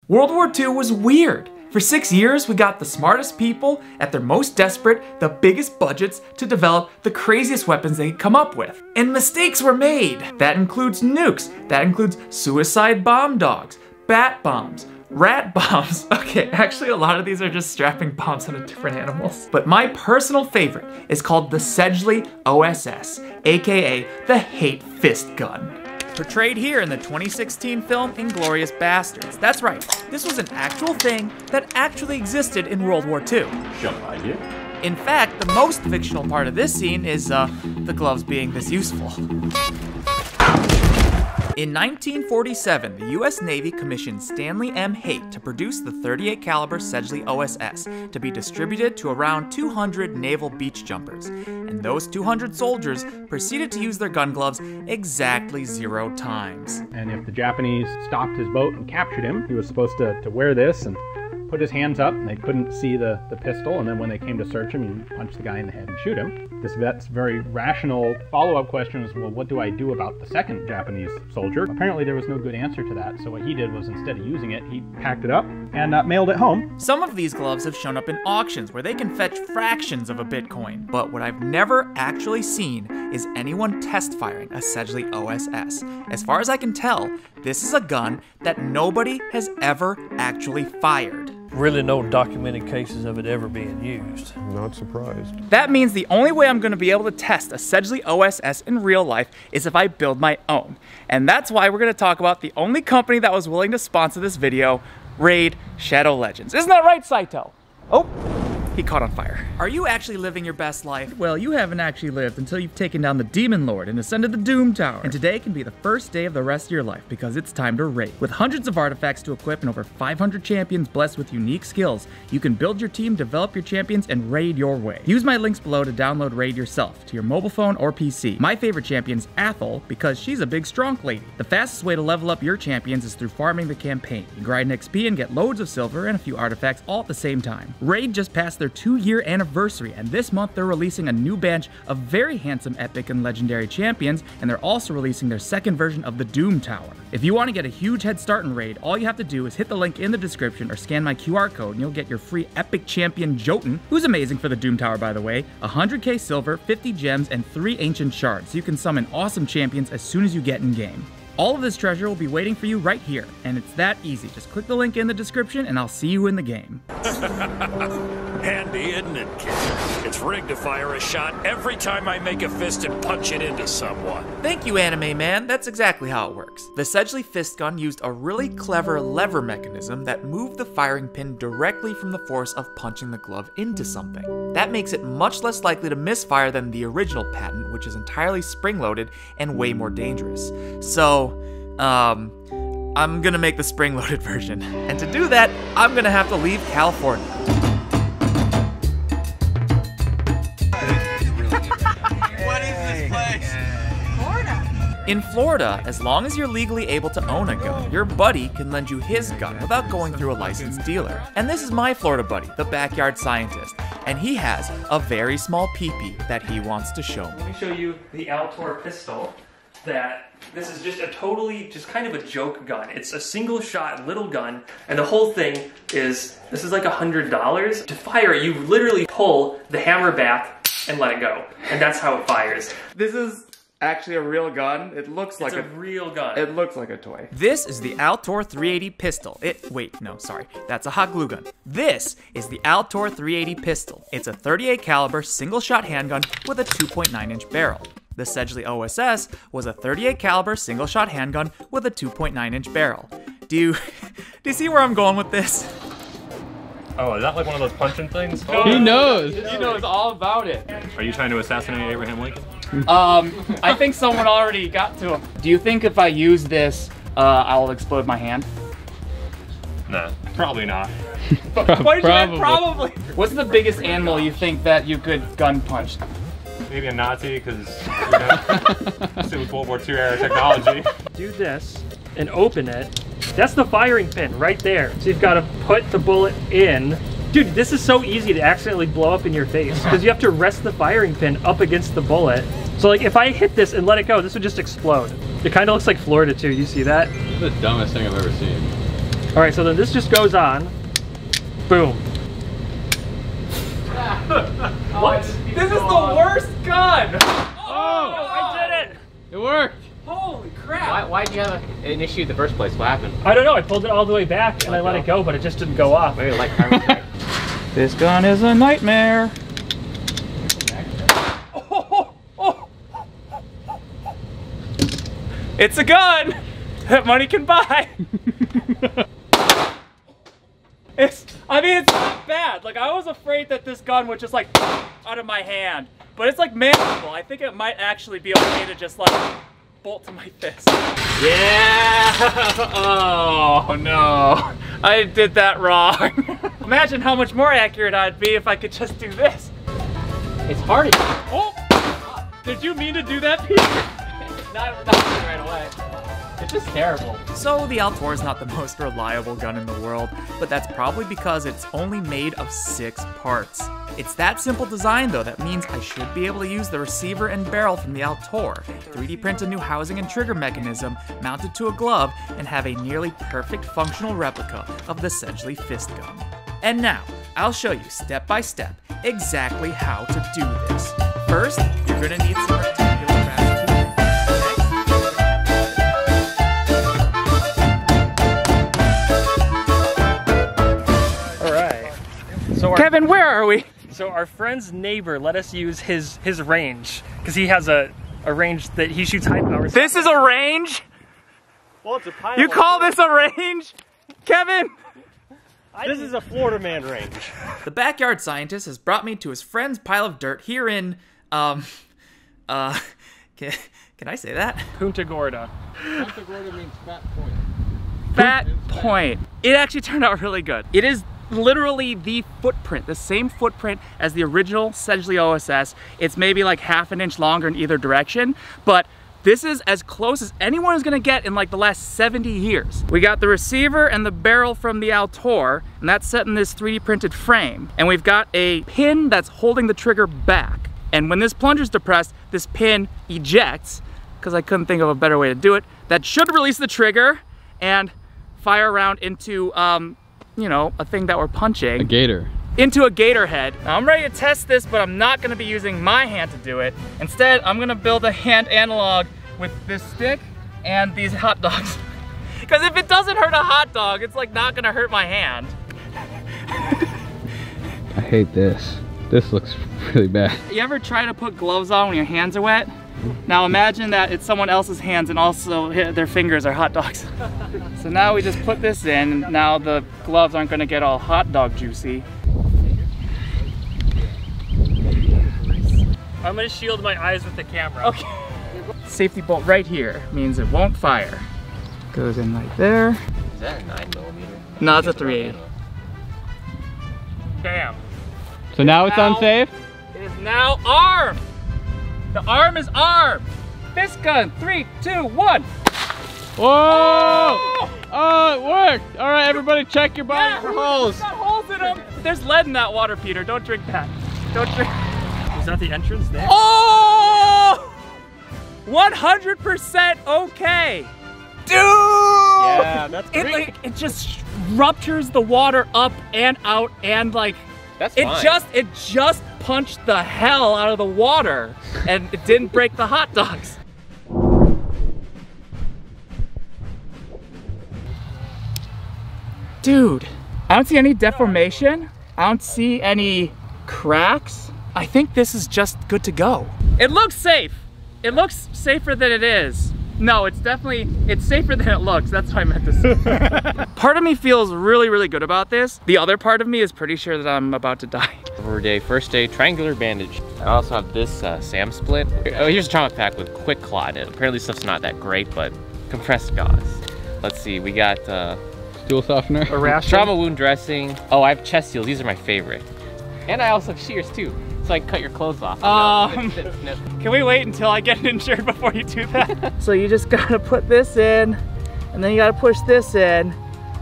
World War II was weird. For 6 years, we got the smartest people at their most desperate, the biggest budgets to develop the craziest weapons they could come up with. And mistakes were made. That includes nukes. That includes suicide bomb dogs, bat bombs, rat bombs. Okay, actually a lot of these are just strapping bombs onto different animals. But my personal favorite is called the Sedgley OSS, aka the Hate Fist Gun. Portrayed here in the 2016 film Inglourious Basterds. That's right, this was an actual thing that actually existed in World War II. Sure idea. In fact, the most fictional part of this scene is the gloves being this useful. In 1947, the US Navy commissioned Stanley M. Haight to produce the .38 caliber Sedgley OSS to be distributed to around 200 naval beach jumpers. And those 200 soldiers proceeded to use their gun gloves exactly 0 times. And if the Japanese stopped his boat and captured him, he was supposed to wear this and put his hands up, and they couldn't see the pistol, and then when they came to search him, you punch the guy in the head and shoot him. This vet's very rational follow-up question was, well, what do I do about the second Japanese soldier? Apparently there was no good answer to that, so what he did was, instead of using it, he packed it up and mailed it home. Some of these gloves have shown up in auctions where they can fetch fractions of a Bitcoin, but what I've never actually seen is anyone test firing a Sedgley OSS. As far as I can tell, this is a gun that nobody has ever actually fired. Really no documented cases of it ever being used. Not surprised. That means the only way I'm going to be able to test a Sedgley OSS in real life is if I build my own. And that's why we're going to talk about the only company that was willing to sponsor this video, Raid Shadow Legends. Isn't that right, Saito? Oh, he caught on fire. Are you actually living your best life? Well, you haven't actually lived until you've taken down the Demon Lord and ascended the Doom Tower. And today can be the first day of the rest of your life because it's time to raid. With hundreds of artifacts to equip and over 500 champions blessed with unique skills, you can build your team, develop your champions, and raid your way. Use my links below to download Raid yourself to your mobile phone or PC. My favorite champion's Athel because she's a big strong lady. The fastest way to level up your champions is through farming the campaign. You grind XP and get loads of silver and a few artifacts all at the same time. Raid just passed their 2-year anniversary, and this month they're releasing a new batch of very handsome epic and legendary champions, and they're also releasing their second version of the Doom Tower. If you want to get a huge head start in Raid, all you have to do is hit the link in the description or scan my QR code and you'll get your free epic champion Jotun, who's amazing for the Doom Tower by the way, 100k silver, 50 gems, and 3 ancient shards, so you can summon awesome champions as soon as you get in game. All of this treasure will be waiting for you right here, and it's that easy. Just click the link in the description and I'll see you in the game. Handy, isn't it, kid? It's rigged to fire a shot every time I make a fist and punch it into someone. Thank you, Anime Man. That's exactly how it works. The Sedgley Fist Gun used a really clever lever mechanism that moved the firing pin directly from the force of punching the glove into something. That makes it much less likely to misfire than the original patent, which is entirely spring-loaded and way more dangerous. So, I'm gonna make the spring-loaded version. And to do that, I'm gonna have to leave California. What is this place? Florida. In Florida, as long as you're legally able to own a gun, your buddy can lend you his gun without going through a licensed dealer. And this is my Florida buddy, the Backyard Scientist. And he has a very small peepee that he wants to show me. Let me show you the Altor pistol. This is just just kind of a joke gun. It's a single shot little gun, and the whole thing is, this is like $100. To fire it, you literally pull the hammer back and let it go. And that's how it fires. This is actually a real gun. It looks like a real gun. It looks like a toy. This is the Altor 380 pistol. Wait, no, sorry. That's a hot glue gun. This is the Altor 380 pistol. It's a .38 caliber single shot handgun with a 2.9-inch barrel. The Sedgley OSS was a .38 caliber single shot handgun with a 2.9-inch barrel. Do you see where I'm going with this? Oh, is that like one of those punching things? He knows. He knows all about it. Are you trying to assassinate Abraham Lincoln? I think someone already got to him. Do you think if I use this, I'll explode my hand? Nah, probably not. Why did you add probably? What's the biggest animal you think that you could gun punch? Maybe a Nazi, because still with World War II era technology. Do this and open it. That's the firing pin right there. So you've got to put the bullet in. Dude, this is so easy to accidentally blow up in your face because you have to rest the firing pin up against the bullet. So like if I hit this and let it go, this would just explode. It kind of looks like Florida too. You see that? This is the dumbest thing I've ever seen. All right, so then this just goes on. Boom. What? This is the worst gun! Oh, I did it! It worked. Holy crap! Why did you have an issue in the first place? What happened? I don't know, I pulled it all the way back and I let it go, but it just didn't go off. Maybe like carbon. This gun is a nightmare. It's a gun that money can buy. It's not bad. Like, I was afraid that this gun would just like out of my hand, but it's like manageable. I think it might actually be okay to just like bolt to my fist. Yeah. Oh no, I did that wrong. Imagine how much more accurate I'd be if I could just do this. It's hard. Oh, did you mean to do that, Peter? Not right away. It's just terrible. So the Altor is not the most reliable gun in the world, but that's probably because it's only made of 6 parts. It's that simple design though that means I should be able to use the receiver and barrel from the Altor, 3D print a new housing and trigger mechanism, mount it to a glove, and have a nearly perfect functional replica of the Sedgley fist gun. And now, I'll show you step by step exactly how to do this. First, you're gonna need some rectangular brass tubing. Alright. So Kevin, where are we? So our friend's neighbor let us use his range, because he has a range that he shoots high power. This is a range? Well, it's a pile. You call this a range? Kevin? This is a Florida man range. The backyard scientist has brought me to his friend's pile of dirt here in, can I say that? Punta Gorda. Punta Gorda means fat point. Fat Point. It actually turned out really good. It is literally the footprint, the same footprint as the original Sedgley OSS. It's maybe like ½ an inch longer in either direction, but this is as close as anyone is gonna get in like the last 70 years. We got the receiver and the barrel from the Altor, and that's set in this 3D printed frame. And we've got a pin that's holding the trigger back. And when this plunger's depressed, this pin ejects, because I couldn't think of a better way to do it. That should release the trigger and fire around into, you know, a thing that we're punching. A gator. Into a gator head. Now I'm ready to test this, but I'm not gonna be using my hand to do it. Instead, I'm gonna build a hand analog with this stick and these hot dogs. Because if it doesn't hurt a hot dog, it's like not gonna hurt my hand. I hate this. This looks really bad. You ever try to put gloves on when your hands are wet? Now imagine that it's someone else's hands and also their fingers are hot dogs. So now we just put this in, and now the gloves aren't gonna get all hot dog juicy. I'm gonna shield my eyes with the camera. Okay. Safety bolt right here means it won't fire. Goes in right there. Is that a 9mm? No, it's a 3/8. Bam. So now it's unsafe? It is now armed. The arm is armed. Fist gun, 3, 2, 1. Whoa! Oh, it worked! All right, everybody check your body for holes. It's got holes in them. There's lead in that water, Peter. Don't drink that. Don't drink. Is that the entrance there? Oh! 100% okay. Dude! Yeah, that's great. It just ruptures the water up and out, and like That's it fine. just punched the hell out of the water, and it didn't break the hot dogs. Dude, I don't see any deformation. I don't see any cracks. I think this is just good to go. It looks safe. It looks safer than it is. No, it's safer than it looks. That's what I meant to say. Part of me feels really, really good about this. The other part of me is pretty sure that I'm about to die. First day, triangular bandage. I also have this SAM split. Oh, here's a trauma pack with quick claw in it. Apparently stuff's not that great, but compressed gauze. Let's see, we got stool softener, A ration. trauma wound dressing. Oh, I have chest seals. These are my favorite. And I also have shears too, so I can cut your clothes off. Can we wait until I get injured before you do that? So you just gotta put this in, and then you gotta push this in,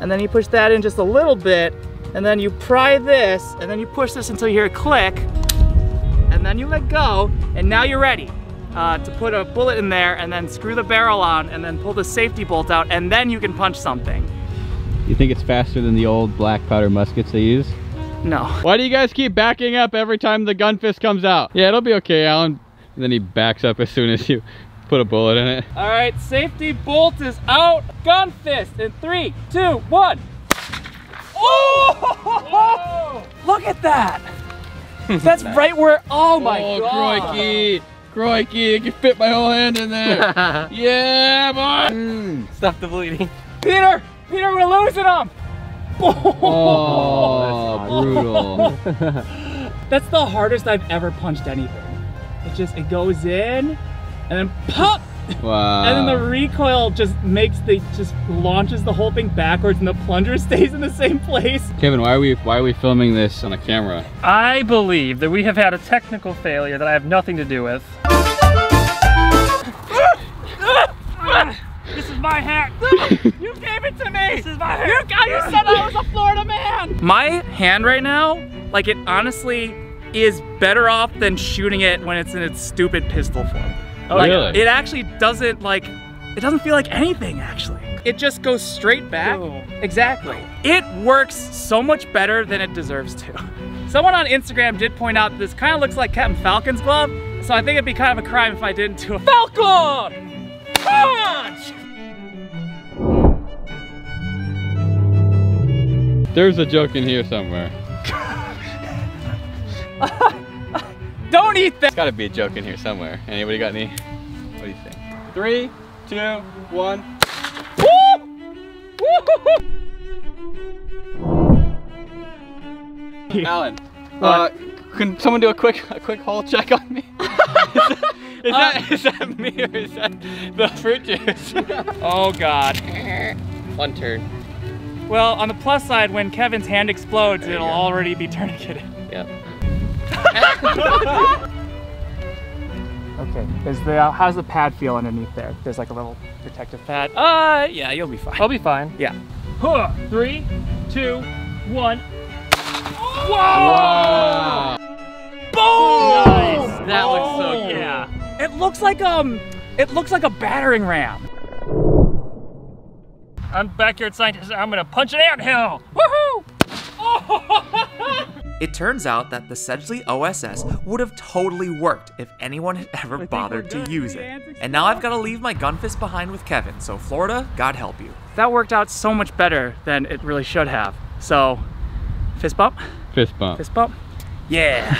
and then you push that in just a little bit, and then you pry this, and then you push this until you hear a click, and then you let go, and now you're ready to put a bullet in there, and then screw the barrel on, and then pull the safety bolt out, and then you can punch something. You think it's faster than the old black powder muskets they use? No. Why do you guys keep backing up every time the gun fist comes out? Yeah, it'll be okay, Alan. And then he backs up as soon as you put a bullet in it. All right, safety bolt is out. Gun fist in 3, 2, 1. Oh! Look at that. That's right where, oh my God. Crikey. Crikey, I can fit my whole hand in there. Yeah, boy. Stop the bleeding. Peter, we're losing him. Oh, brutal. That's the hardest I've ever punched anything. It goes in and then pop. Wow. And then the recoil just launches the whole thing backwards and the plunger stays in the same place. Kevin, why are we filming this on a camera? I believe that we have had a technical failure that I have nothing to do with. This is my hat. You gave it to me. This is my hat. You said I was a Florida man. My hand right now, like it honestly is better off than shooting it when it's in its stupid pistol form. Oh, like, really? It actually doesn't it doesn't feel like anything actually. It just goes straight back. Oh. Exactly. It works so much better than it deserves to. Someone on Instagram did point out that this kind of looks like Captain Falcon's glove, so I think it'd be kind of a crime if I didn't do a Falcon! Punch! There's a joke in here somewhere. Don't eat that! There's gotta be a joke in here somewhere. Anybody got any? What do you think? 3, 2, 1. Alan, can someone do a quick hole check on me? Is that me or is that the fruit juice? Oh God. One turn. Well, on the plus side, when Kevin's hand explodes, it'll already be tourniqueted. Yep. Okay, how's the pad feel underneath there? There's like a little protective pad. Yeah, you'll be fine. I'll be fine. Yeah. 3, 2, 1. Whoa! Wow. Boom! Nice. That looks so Oh, cool. Yeah. It looks like a battering ram. I'm backyard scientist. I'm gonna punch an anthill. Woohoo! It turns out that the Sedgley OSS would have totally worked if anyone had ever bothered to use it. And now I've got to leave my gun fist behind with Kevin, so Florida, God help you. That worked out so much better than it really should have. So, fist bump? Fist bump. Fist bump? Yeah.